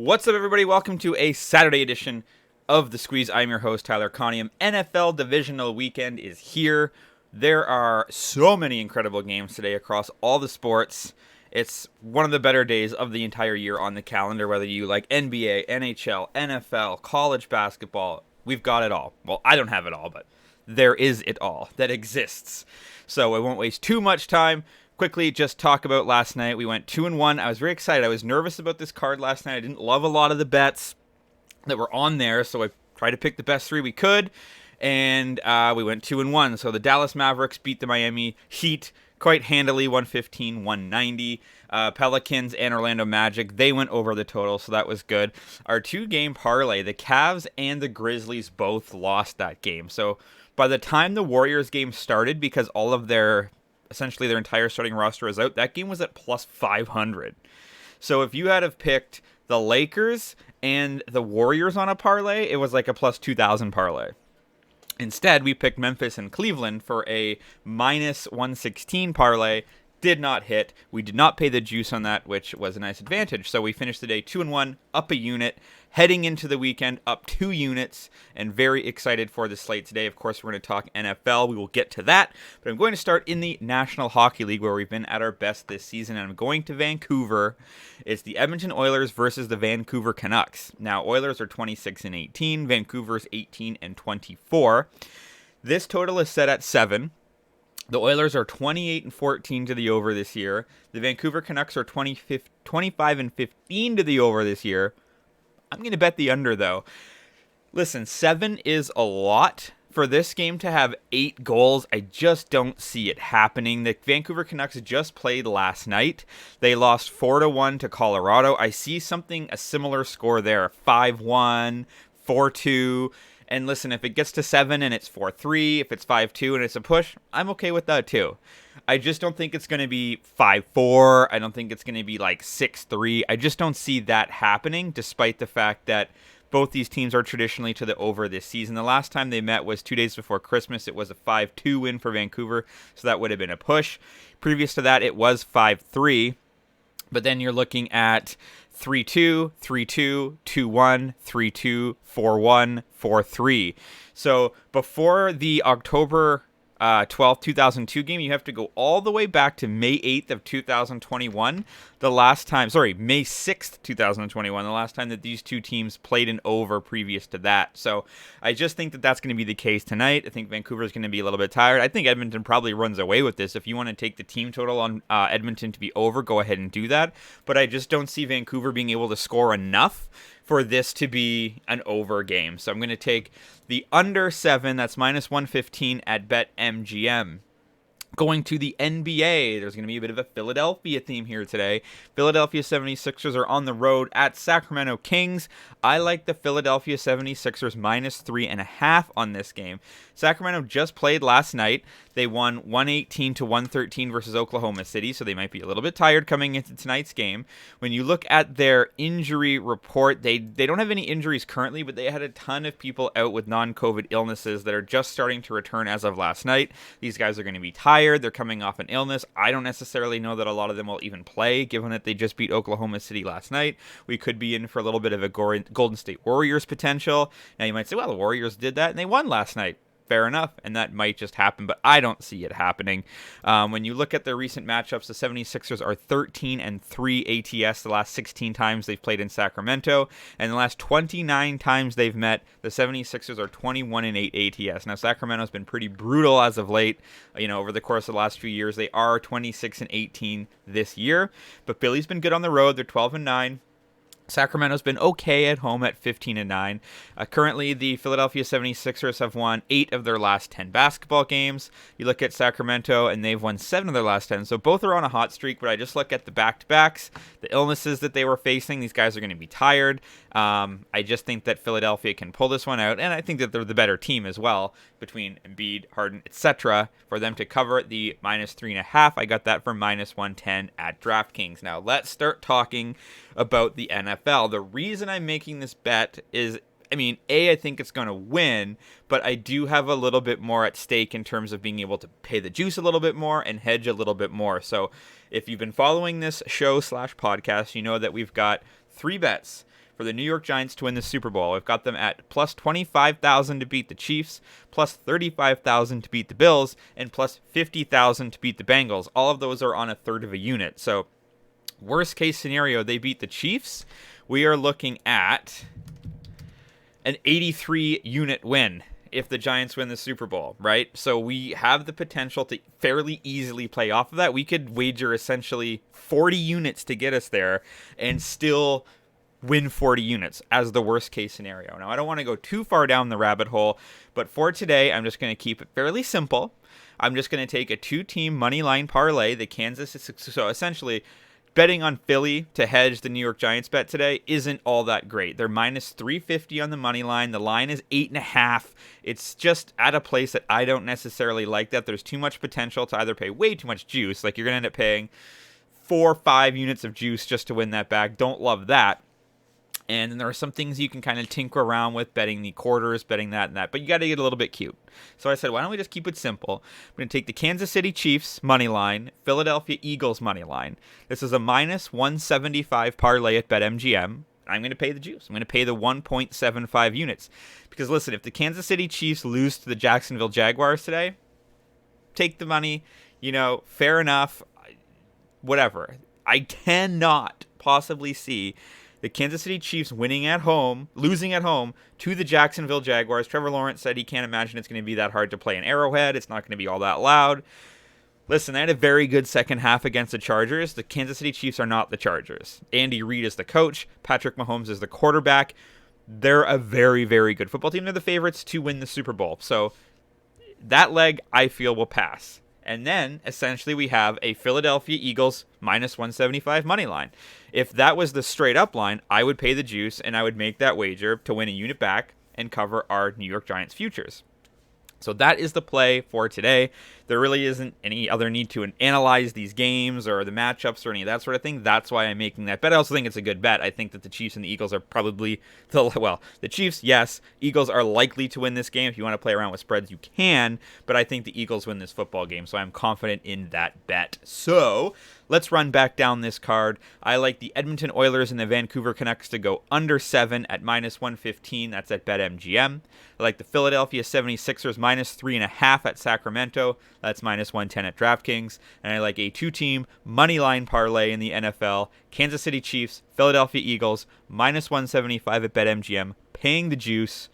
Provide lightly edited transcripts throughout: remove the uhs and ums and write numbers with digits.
What's up, everybody? Welcome to a Saturday edition of The Squeeze. I'm your host, Tyler Conium. NFL Divisional Weekend is here. There are so many incredible games today across all the sports. It's one of the better days of the entire year on the calendar, whether you like NBA, NHL, NFL, college basketball. We've got it all. Well, I don't have it all, but there is it all that exists. So I won't waste too much time. Quickly, just talk about last night. We went 2-1. I was very excited. I was nervous about this card last night. I didn't love a lot of the bets that were on there, so I tried to pick the best three we could, and we went 2-1. So the Dallas Mavericks beat the Miami Heat quite handily, 115-190. Pelicans and Orlando Magic, they went over the total, so that was good. Our two-game parlay, the Cavs and the Grizzlies both lost that game. So by the time the Warriors game started, because all of essentially their entire starting roster is out, that game was at plus 500. So if you had have picked the Lakers and the Warriors on a parlay, it was like a plus 2,000 parlay. Instead, we picked Memphis and Cleveland for a minus 116 parlay. Did not hit. We did not pay the juice on that, which was a nice advantage. So we finished the day 2-1, up a unit, heading into the weekend up 2 units, and very excited for the slate today. Of course, we're going to talk NFL. We will get to that, but I'm going to start in the National Hockey League, where we've been at our best this season, and I'm going to Vancouver. It's the Edmonton Oilers versus the Vancouver Canucks. Now, Oilers are 26-18, Vancouver's 18-24. This total is set at 7. The Oilers are 28-14 to the over this year. The Vancouver Canucks are 25-15 to the over this year. I'm going to bet the under, though. Listen, 7 is a lot. For this game to have 8 goals, I just don't see it happening. The Vancouver Canucks just played last night. They lost 4-1 to Colorado. I see a similar score there, 5-1, 4-2. And listen, if it gets to 7 and it's 4-3, if it's 5-2 and it's a push, I'm okay with that too. I just don't think it's going to be 5-4. I don't think it's going to be like 6-3. I just don't see that happening, despite the fact that both these teams are traditionally to the over this season. The last time they met was 2 days before Christmas. It was a 5-2 win for Vancouver, so that would have been a push. Previous to that, it was 5-3. But then you're looking at 3-2, 3-2, 2-1, 3-2, 4-1, 4-3. So before the October 12th, 2002 game, you have to go all the way back to May 8th of 2021. May 6th, 2021, the last time that these two teams played an over previous to that. So I just think that that's going to be the case tonight. I think Vancouver's going to be a little bit tired. I think Edmonton probably runs away with this. If you want to take the team total on Edmonton to be over, go ahead and do that. But I just don't see Vancouver being able to score enough for this to be an over game. So I'm going to take the under 7, that's minus 115 at BetMGM. Going to the NBA, there's going to be a bit of a Philadelphia theme here today. Philadelphia 76ers are on the road at Sacramento Kings. I like the Philadelphia 76ers minus 3.5 on this game. Sacramento just played last night. They won 118-113 versus Oklahoma City, so they might be a little bit tired coming into tonight's game. When you look at their injury report, they don't have any injuries currently, but they had a ton of people out with non-COVID illnesses that are just starting to return as of last night. These guys are going to be tired. They're coming off an illness. I don't necessarily know that a lot of them will even play, given that they just beat Oklahoma City last night. We could be in for a little bit of a Golden State Warriors potential. Now you might say, well, the Warriors did that and they won last night. Fair enough, and that might just happen, but I don't see it happening. When you look at their recent matchups, the 76ers are 13-3 ATS the last 16 times they've played in Sacramento, and the last 29 times they've met, the 76ers are 21-8 ATS. Now, Sacramento's been pretty brutal as of late, over the course of the last few years. They are 26-18 this year, but Philly's been good on the road. They're 12-9. Sacramento's been okay at home at 15-9. Currently, the Philadelphia 76ers have won 8 of their last 10 basketball games. You look at Sacramento, and they've won 7 of their last 10. So both are on a hot streak, but I just look at the back-to-backs, the illnesses that they were facing. These guys are going to be tired. I just think that Philadelphia can pull this one out, and I think that they're the better team as well, between Embiid, Harden, etc., for them to cover the minus 3.5. I got that for minus 110 at DraftKings. Now, let's start talking about the NFL. The reason I'm making this bet is, I think it's going to win, but I do have a little bit more at stake in terms of being able to pay the juice a little bit more and hedge a little bit more. So if you've been following this show / podcast, you know that we've got 3 bets for the New York Giants to win the Super Bowl. I've got them at plus 25,000 to beat the Chiefs, plus 35,000 to beat the Bills, and plus 50,000 to beat the Bengals. All of those are on a third of a unit. So worst case scenario, they beat the Chiefs. We are looking at an 83 unit win if the Giants win the Super Bowl, right? So we have the potential to fairly easily play off of that. We could wager essentially 40 units to get us there and still win 40 units as the worst case scenario. Now, I don't want to go too far down the rabbit hole, but for today, I'm just going to keep it fairly simple. I'm just going to take a 2-team money line parlay. The Kansas, so essentially betting on Philly to hedge the New York Giants bet today isn't all that great. They're minus 350 on the money line. The line is 8.5. It's just at a place that I don't necessarily like that. There's too much potential to either pay way too much juice, like you're going to end up paying 4 or 5 units of juice just to win that back. Don't love that. And then there are some things you can kind of tinker around with, betting the quarters, betting that and that. But you got to get a little bit cute. So I said, why don't we just keep it simple? I'm going to take the Kansas City Chiefs money line, Philadelphia Eagles money line. This is a minus 175 parlay at BetMGM. I'm going to pay the juice. I'm going to pay the 1.75 units. Because listen, if the Kansas City Chiefs lose to the Jacksonville Jaguars today, take the money, fair enough, whatever. I cannot possibly see the Kansas City Chiefs losing at home to the Jacksonville Jaguars. Trevor Lawrence said he can't imagine it's going to be that hard to play in Arrowhead. It's not going to be all that loud. Listen, they had a very good second half against the Chargers. The Kansas City Chiefs are not the Chargers. Andy Reid is the coach. Patrick Mahomes is the quarterback. They're a very, very good football team. They're the favorites to win the Super Bowl. So that leg, I feel, will pass. And then, essentially, we have a Philadelphia Eagles minus 175 money line. If that was the straight-up line, I would pay the juice, and I would make that wager to win a unit back and cover our New York Giants futures. So that is the play for today. There really isn't any other need to analyze these games or the matchups or any of that sort of thing. That's why I'm making that bet. I also think it's a good bet. I think that the Chiefs and the Eagles are probably the Chiefs, yes. Eagles are likely to win this game. If you want to play around with spreads, you can. But I think the Eagles win this football game. So I'm confident in that bet. So let's run back down this card. I like the Edmonton Oilers and the Vancouver Canucks to go under 7 at minus 115. That's at BetMGM. I like the Philadelphia 76ers minus 3.5 at Sacramento. That's minus 110 at DraftKings. And I like a 2-team money line parlay in the NFL. Kansas City Chiefs, Philadelphia Eagles, minus 175 at BetMGM. Paying the juice.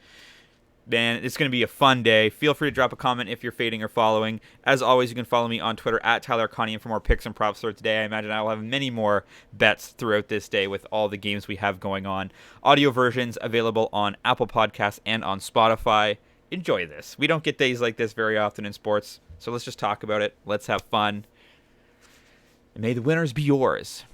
Man, it's going to be a fun day. Feel free to drop a comment if you're fading or following. As always, you can follow me on Twitter at Tyler Connian for more picks and props for today. I imagine I will have many more bets throughout this day with all the games we have going on. Audio versions available on Apple Podcasts and on Spotify. Enjoy this. We don't get days like this very often in sports, so let's just talk about it. Let's have fun. And may the winners be yours.